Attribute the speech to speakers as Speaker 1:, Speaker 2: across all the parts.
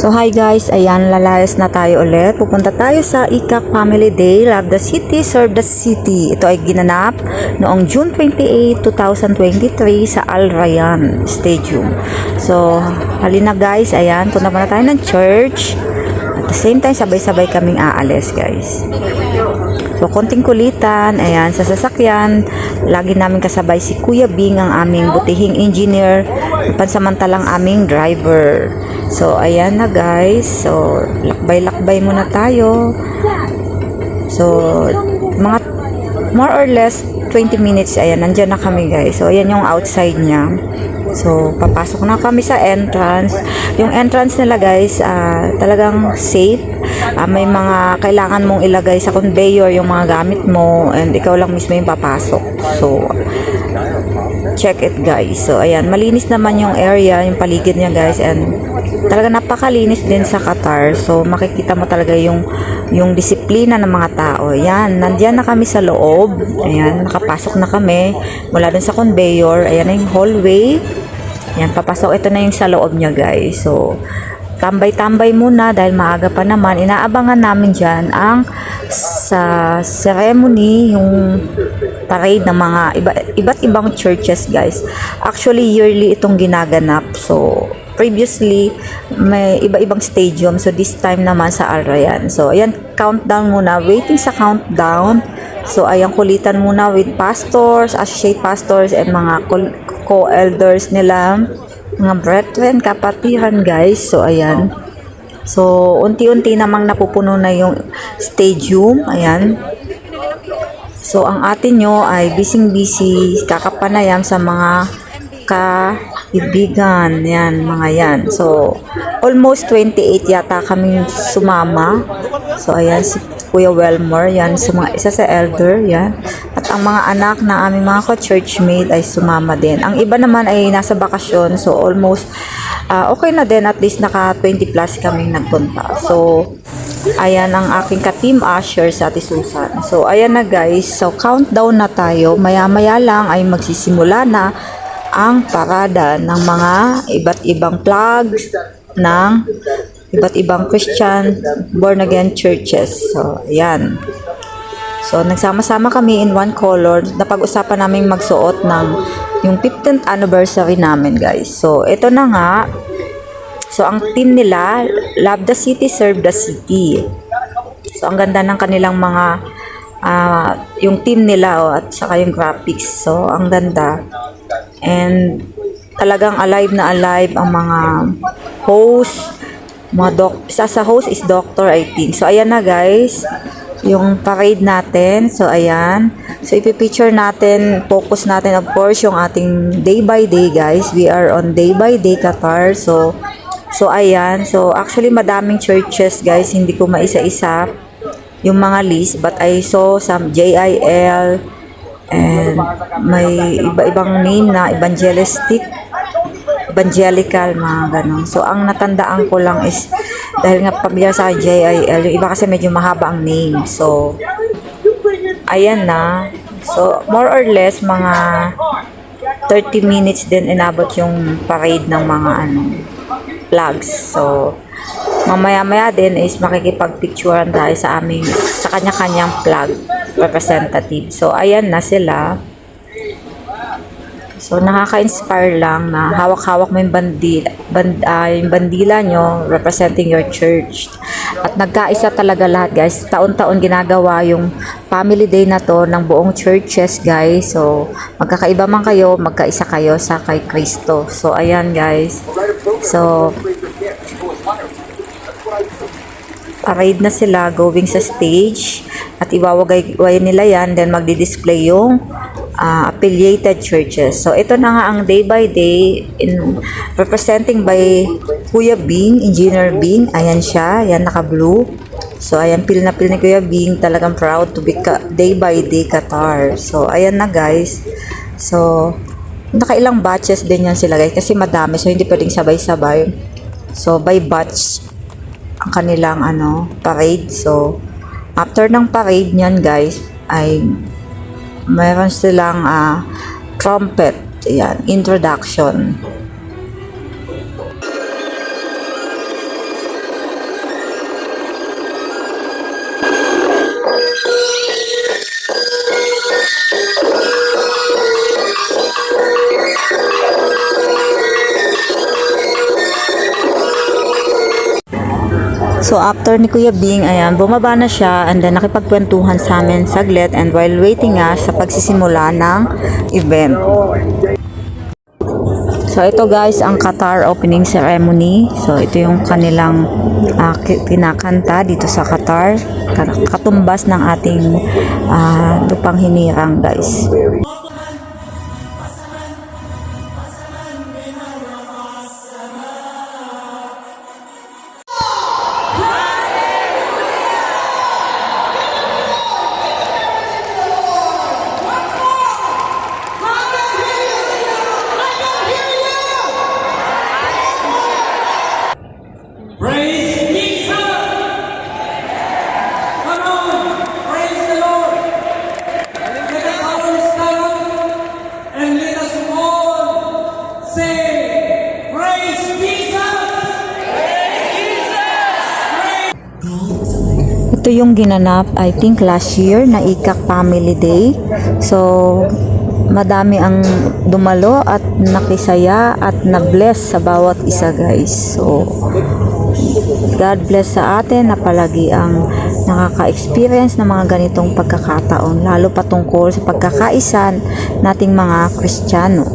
Speaker 1: So hi guys, ayan, lalayas na tayo ulit. Pupunta tayo sa ICAC Family Day, Love the City, Serve the City. Ito ay ginanap noong June 28, 2023 sa Al Rayyan Stadium. So halina guys, ayan, punta muna tayo ng church. At the same time, sabay-sabay kaming aalis guys. So konting kulitan, ayan, sa sasakyan, lagi namin kasabay si Kuya Bing, ang aming butihing engineer, pansamantalang aming driver. So ayan na guys, so lakbay-lakbay muna tayo. So mga more or less 20 minutes, ayan, nandyan na kami guys. So ayan yung outside niya. So papasok na kami sa entrance. Yung entrance nila guys, talagang safe. May mga kailangan mong ilagay sa conveyor yung mga gamit mo, and ikaw lang mismo yung papasok. So check it guys. So ayan, malinis naman yung area, yung paligid niya guys, and talaga napakalinis din sa Qatar. So makikita mo talaga yung disiplina ng mga tao. Ayan, nandiyan na kami sa loob. Ayan, nakapasok na kami mula dun sa conveyor. Ayan na yung hallway. Ayan, papasok. Ito na yung sa loob niya guys. So tambay-tambay muna dahil maaga pa naman. Inaabangan namin dyan ang sa ceremony, yung parade ng mga iba't ibang churches guys. Actually yearly itong ginaganap. So previously may iba-ibang stadium, so this time naman sa Al Rayyan. So ayan, countdown muna, waiting sa countdown. So ayan, kulitan muna with pastors, associate pastors, and mga co-elders nila, mga brethren, kapatiran guys. So ayan, so unti-unti namang napupuno na yung stadium. Ayan, so ang atin nyo ay busy kakapanayam sa mga kaibigan, yan, mga yan. So almost 28 yata kaming sumama. So ayan, si Kuya Welmer, yan, isa sa elder, yan. At ang mga anak na aming mga ka-churchmate ay sumama din. Ang iba naman ay nasa bakasyon, so almost okay na din, at least naka 20 plus kaming nagpunta. So ayan ang aking ka-team usher sa Ate Susan. So ayan na guys, so countdown na tayo. Maya-maya lang ay magsisimula na ang parada ng mga iba't ibang flags ng iba't ibang Christian born again churches. So ayan, so nagsama-sama kami in one color. Napag-usapan namin magsuot ng yung 15th anniversary namin guys. So ito na nga, so ang team nila, Love the City, Serve the City. So ang ganda ng kanilang mga yung team nila, at saka yung graphics. So ang ganda, and talagang alive na alive ang mga host, isa sa host is Doctor, I think. So ayan na guys, yung parade natin. So ayan, so ipipicture natin, focus natin of course yung ating day by day guys. We are on day by day Qatar. So ayan, so actually madaming churches guys, hindi ko maisa-isa yung mga list, but I saw some JIL, and may iba-ibang name na evangelical, mga ganun. So ang natandaan ko lang is, dahil nga pamilyar sa JIL, yung iba kasi medyo mahaba ang name. So ayan na, so more or less mga 30 minutes din inabot yung parade ng mga flags. So mamaya-maya din is makikipagpicturean tayo sa kanya-kanyang flag representative. So ayan na sila. So nakaka-inspire lang na hawak-hawak mo yung bandila nyo representing your church. At nagkaisa talaga lahat guys. Taon-taon ginagawa yung family day na to ng buong churches guys. So magkakaiba man kayo, magkaisa kayo sa kay Kristo. So ayan guys, so parade na sila going sa stage, at iwawagay nila yan, then magdi-display yung affiliated churches. So ito na nga ang day by day representing by Kuya Bing, Engineer Bing. Ayan siya, yan naka-blue. So ayan, pil na pil ni Kuya Bing, talagang proud to be day by day Qatar. So ayan na guys, so nakailang batches din yan sila guys, kasi madami, so hindi pwedeng sabay-sabay. So by batch ang kanilang parade. So after ng parade niyan guys, ay mayroon silang trumpet, yan, introduction. So after ni Kuya Bing, ayan, bumaba na siya and then nakipagkwentuhan sa amin saglit and while waiting nga sa pagsisimula ng event. So ito guys ang Qatar opening ceremony. So ito yung kanilang kinakanta dito sa Qatar. Katumbas ng ating lupang hinirang guys.
Speaker 2: Praise Jesus! Come on! Praise the Lord! Let us all stand up and let us all say, Praise Jesus! Praise Jesus!
Speaker 1: Ito yung ginanap, I think last year na ICAC Family Day. So, madami ang dumalo at nakisaya at na-bless sa bawat isa guys. So, God bless sa atin na palagi ang nakaka-experience ng mga ganitong pagkakataon, lalo patungkol sa pagkakaisa nating mga Kristiyano.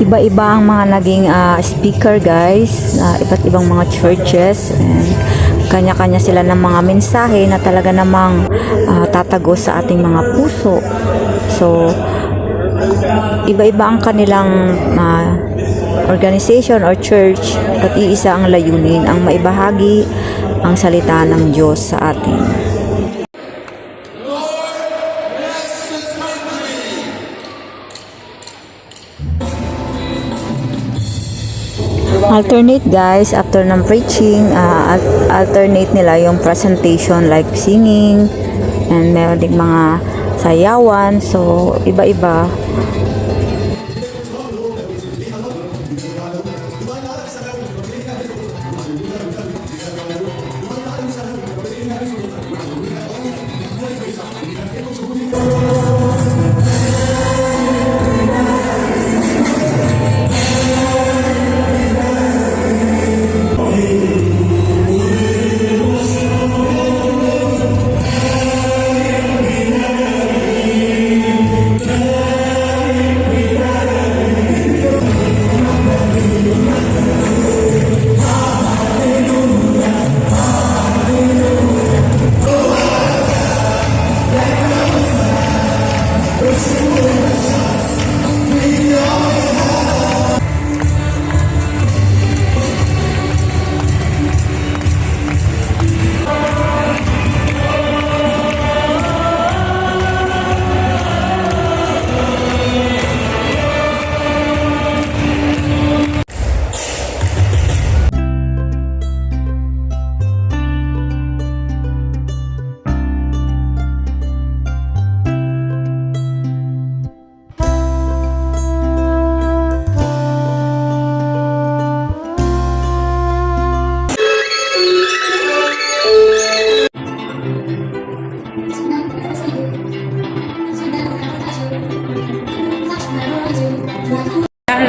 Speaker 1: Iba-iba ang mga naging speaker guys, iba't ibang mga churches, and kanya-kanya sila ng mga mensahe na talaga namang tatago sa ating mga puso. So, iba-iba ang kanilang organization or church, at iisa ang layunin, ang maibahagi ang salita ng Diyos sa atin. Alternate guys, after ng preaching, alternate nila yung presentation like singing and meron ding mga sayawan, so iba-iba.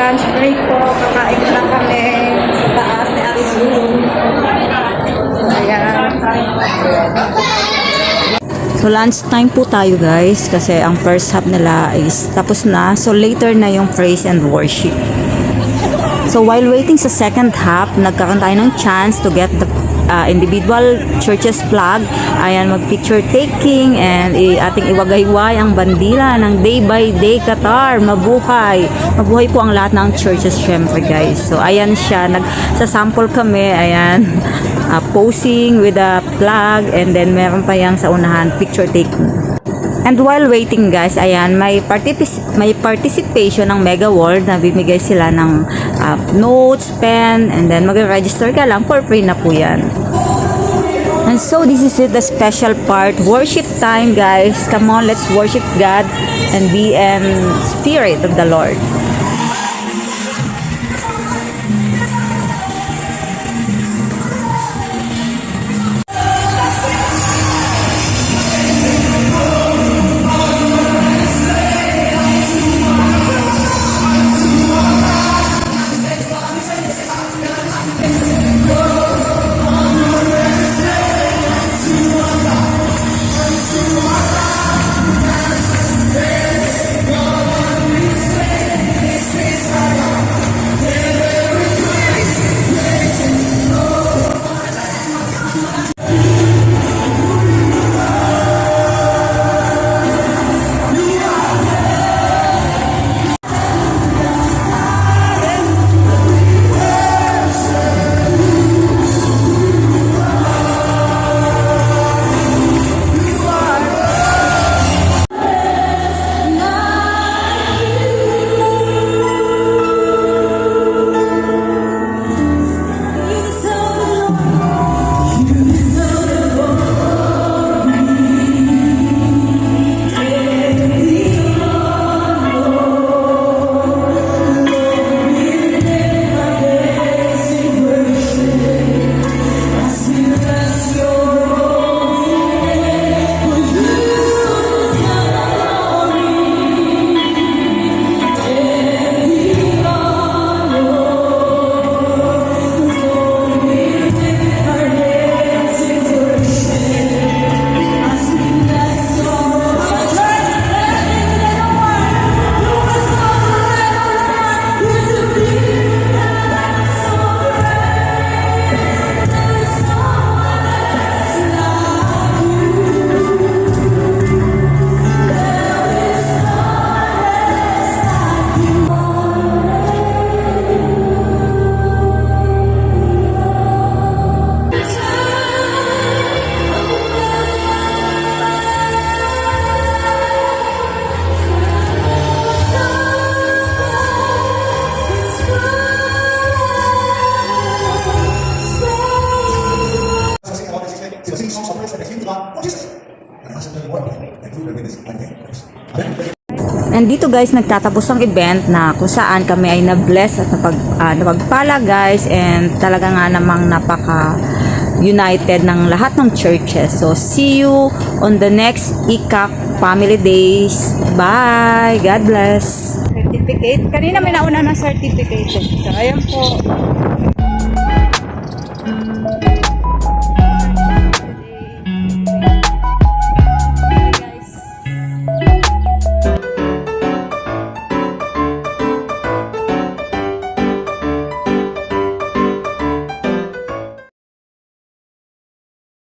Speaker 1: Lunch break po, kakain na kami sa taas ni Arisu. Ayan. So lunch time po tayo guys, kasi ang first half nila is tapos na. So later na yung praise and worship. So while waiting sa second half, nagkaroon tayo ng chance to get the individual churches flag. Ayan, mag-picture taking and ating iwagayway ang bandila ng Day by Day Qatar. Mabuhay! Mabuhay po ang lahat ng churches syempre guys. So ayan siya, nagsasample kami, ayan, posing with a flag, and then meron pa yang sa unahan, picture taking. And while waiting guys, ayan, may participation ng Mega World na bibigay sila ng notes, pen, and then mag-register ka lang for free na po yan. And so this is it, the special part, worship time guys. Come on, let's worship God and be in spirit of the Lord.
Speaker 3: operates like a huge God for Jesus. And I said, tell you what, and prove their witness like that. Amen.
Speaker 1: And dito guys, nagtatapos ang event na kung saan kami ay na-bless at napagpala guys, and talaga nga namang napaka-united ng lahat ng churches. So, see you on the next ICAC Family Days. Bye! God bless! Certificate. Kanina may nauna ng certificate. So, ayan po.